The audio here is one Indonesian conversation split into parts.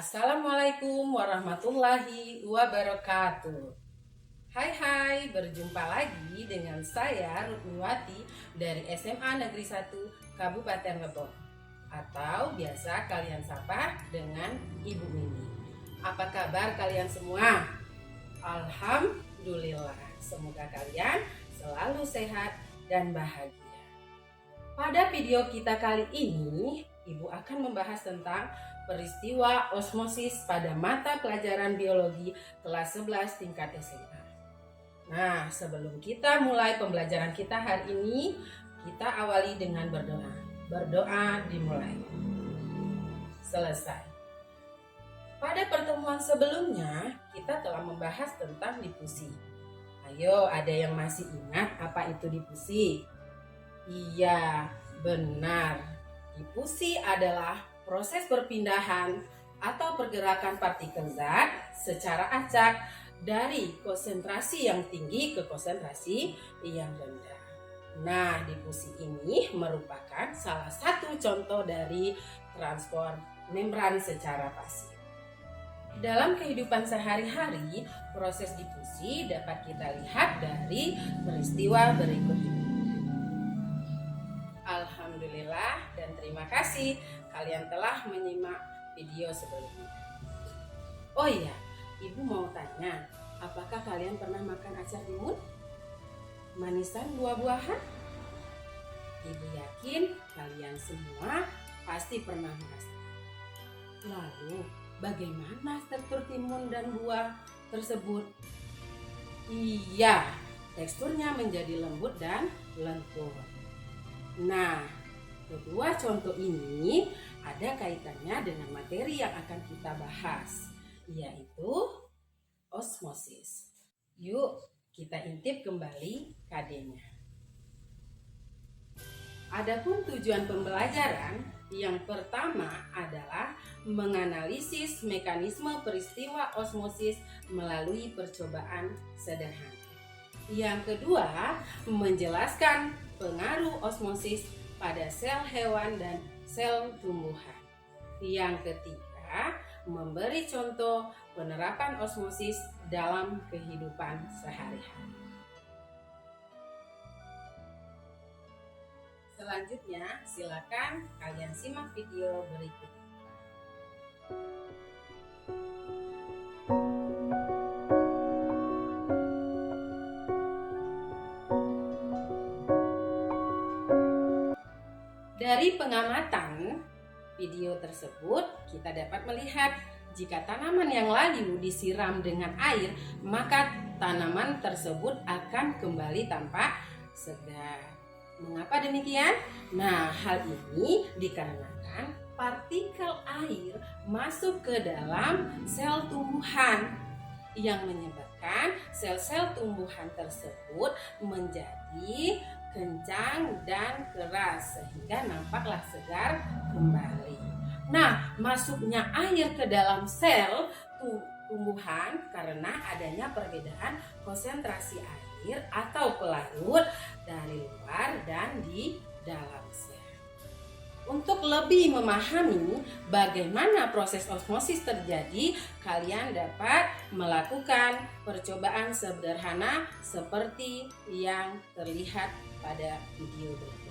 Assalamualaikum warahmatullahi wabarakatuh. Hai, berjumpa lagi dengan saya Rutniwati dari SMA Negeri 1 Kabupaten Lebong, atau biasa kalian sapa dengan Ibu Mimi. Apa kabar kalian semua? Alhamdulillah, semoga kalian selalu sehat dan bahagia. Pada video kita kali ini, Ibu akan membahas tentang peristiwa osmosis pada mata pelajaran biologi kelas 11 tingkat SMA. Nah, sebelum kita mulai pembelajaran kita hari ini, kita awali dengan berdoa. Berdoa dimulai. Selesai. Pada pertemuan sebelumnya, kita telah membahas tentang difusi. Ayo, ada yang masih ingat apa itu difusi? Iya, benar. Difusi adalah proses perpindahan atau pergerakan partikel zat secara acak dari konsentrasi yang tinggi ke konsentrasi yang rendah. Nah, difusi ini merupakan salah satu contoh dari transport membran secara pasif. Dalam kehidupan sehari-hari, proses difusi dapat kita lihat dari peristiwa berikut ini. Alhamdulillah dan terima kasih kalian telah menyimak video sebelumnya. Oh iya, Ibu mau tanya, apakah kalian pernah makan acar timun? Manisan buah-buahan? Ibu yakin kalian semua pasti pernah merasakan. Lalu, bagaimana tekstur timun dan buah tersebut? Iya, teksturnya menjadi lembut dan lentur. Nah, kedua contoh ini ada kaitannya dengan materi yang akan kita bahas, yaitu osmosis. Yuk, kita intip kembali KD-nya. Adapun tujuan pembelajaran yang pertama adalah menganalisis mekanisme peristiwa osmosis melalui percobaan sederhana. Yang kedua, menjelaskan pengaruh osmosis pada sel hewan dan sel tumbuhan. Yang ketiga, memberi contoh penerapan osmosis dalam kehidupan sehari-hari. Selanjutnya, silakan kalian simak video berikut. Dari pengamatan video tersebut, kita dapat melihat jika tanaman yang layu disiram dengan air, maka tanaman tersebut akan kembali tampak segar. Mengapa demikian? Nah, hal ini dikarenakan partikel air masuk ke dalam sel tumbuhan yang menyebabkan sel-sel tumbuhan tersebut menjadi kencang dan keras sehingga nampaklah segar kembali. Nah, masuknya air ke dalam sel tumbuhan karena adanya perbedaan konsentrasi air atau pelarut dari luar dan di dalam sel. Untuk lebih memahami bagaimana proses osmosis terjadi, kalian dapat melakukan percobaan sederhana seperti yang terlihat pada video berikut.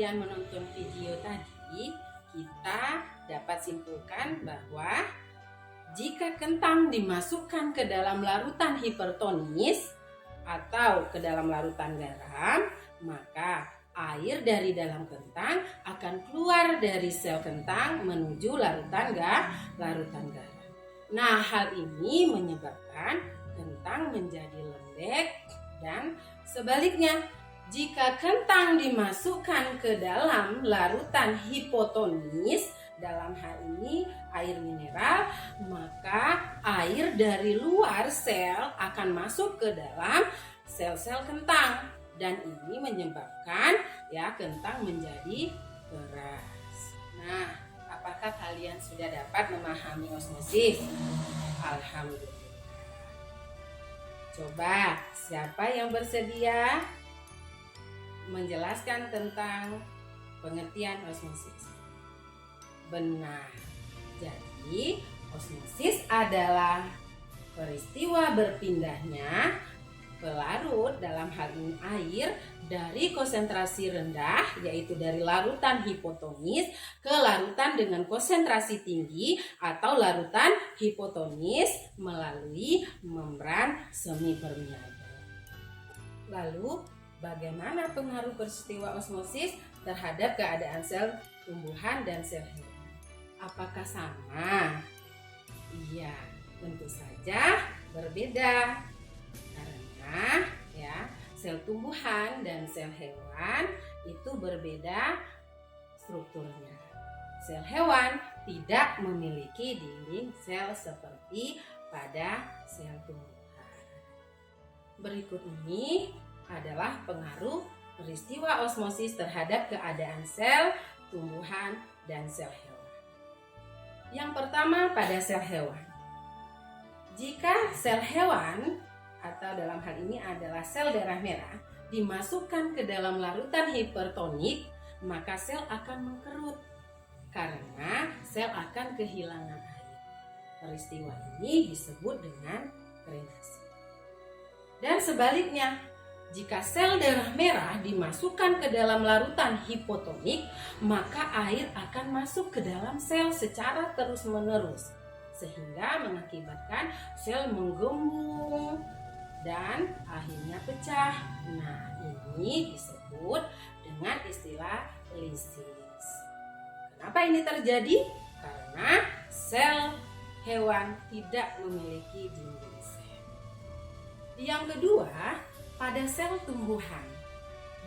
kalian menonton video tadi, kita dapat simpulkan bahwa Jika kentang dimasukkan ke dalam larutan hipertonis atau ke dalam larutan garam, maka air dari dalam kentang akan keluar dari sel kentang menuju larutan garam. Nah, hal ini menyebabkan kentang menjadi lembek dan sebaliknya. Jika kentang dimasukkan ke dalam larutan hipotonis, dalam hal ini air mineral, maka air dari luar sel akan masuk ke dalam sel-sel kentang dan ini menyebabkan kentang menjadi keras. Nah, apakah kalian sudah dapat memahami osmosis? Alhamdulillah. Coba siapa yang bersedia menjelaskan tentang pengertian osmosis? Benar. Jadi, osmosis adalah peristiwa berpindahnya pelarut, dalam hal ini air, dari konsentrasi rendah, yaitu dari larutan hipotonis ke larutan dengan konsentrasi tinggi atau larutan hipotonis melalui membran semipermeabel. Lalu, bagaimana pengaruh peristiwa osmosis terhadap keadaan sel tumbuhan dan sel hewan? Apakah sama? Iya, tentu saja berbeda. Karena sel tumbuhan dan sel hewan itu berbeda strukturnya. Sel hewan tidak memiliki dinding sel seperti pada sel tumbuhan. Berikut ini adalah pengaruh peristiwa osmosis terhadap keadaan sel tumbuhan dan sel hewan. Yang pertama pada sel hewan. Jika sel hewan atau dalam hal ini adalah sel darah merah dimasukkan ke dalam larutan hipertonik, maka sel akan mengkerut karena sel akan kehilangan air. Peristiwa ini disebut dengan krenasi. Dan sebaliknya, jika sel darah merah dimasukkan ke dalam larutan hipotonik, maka air akan masuk ke dalam sel secara terus-menerus, sehingga mengakibatkan sel menggembung dan akhirnya pecah. Nah, ini disebut dengan istilah lisis. Kenapa ini terjadi? Karena sel hewan tidak memiliki dinding sel. Yang kedua, pada sel tumbuhan.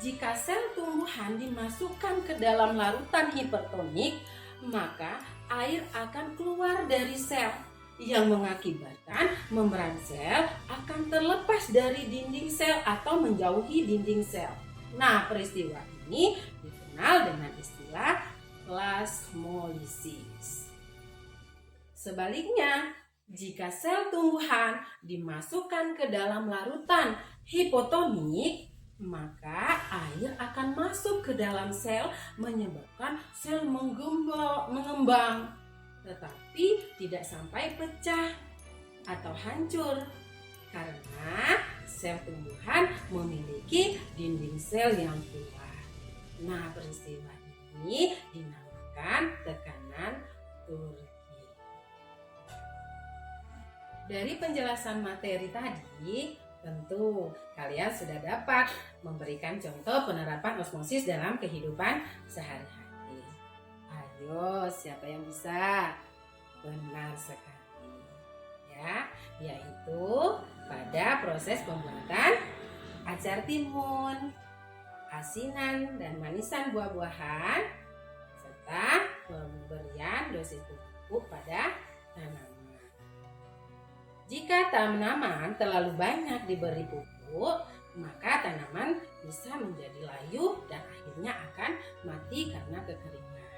Jika sel tumbuhan dimasukkan ke dalam larutan hipertonik, maka air akan keluar dari sel yang mengakibatkan membran sel akan terlepas dari dinding sel atau menjauhi dinding sel. Nah, peristiwa ini dikenal dengan istilah plasmolisis. Sebaliknya, jika sel tumbuhan dimasukkan ke dalam larutan hipotonik, maka air akan masuk ke dalam sel menyebabkan sel mengembang, tetapi tidak sampai pecah atau hancur karena sel tumbuhan memiliki dinding sel yang kuat. Nah, peristiwa ini dinamakan tekanan Turki. Dari penjelasan materi tadi, tentu kalian sudah dapat memberikan contoh penerapan osmosis dalam kehidupan sehari-hari. Ayo, siapa yang bisa? Benar sekali. Yaitu pada proses pembuatan acar timun, asinan dan manisan buah-buahan, serta pemberian dosis pupuk pada tanaman. Jika tanaman terlalu banyak diberi pupuk, maka tanaman bisa menjadi layu dan akhirnya akan mati karena kekeringan.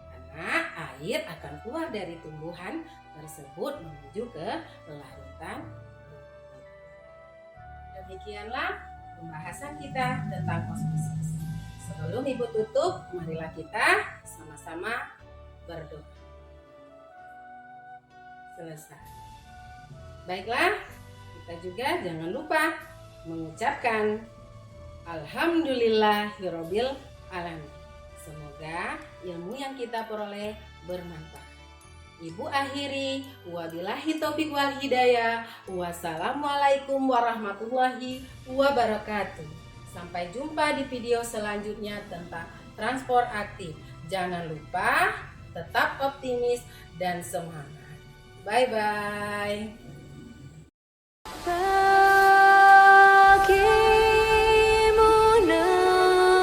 Karena air akan keluar dari tumbuhan tersebut menuju ke larutan. Demikianlah pembahasan kita tentang osmosis. Sebelum Ibu tutup, marilah kita sama-sama berdoa. Selesai. Baiklah, kita juga jangan lupa mengucapkan Alhamdulillahirobbil alamin. Semoga ilmu yang kita peroleh bermanfaat. Ibu akhiri, wabillahi taufik wal hidayah. Wassalamualaikum warahmatullahi wabarakatuh. Sampai jumpa di video selanjutnya tentang transport aktif. Jangan lupa tetap optimis dan semangat. Bye-bye. Bagimu negeri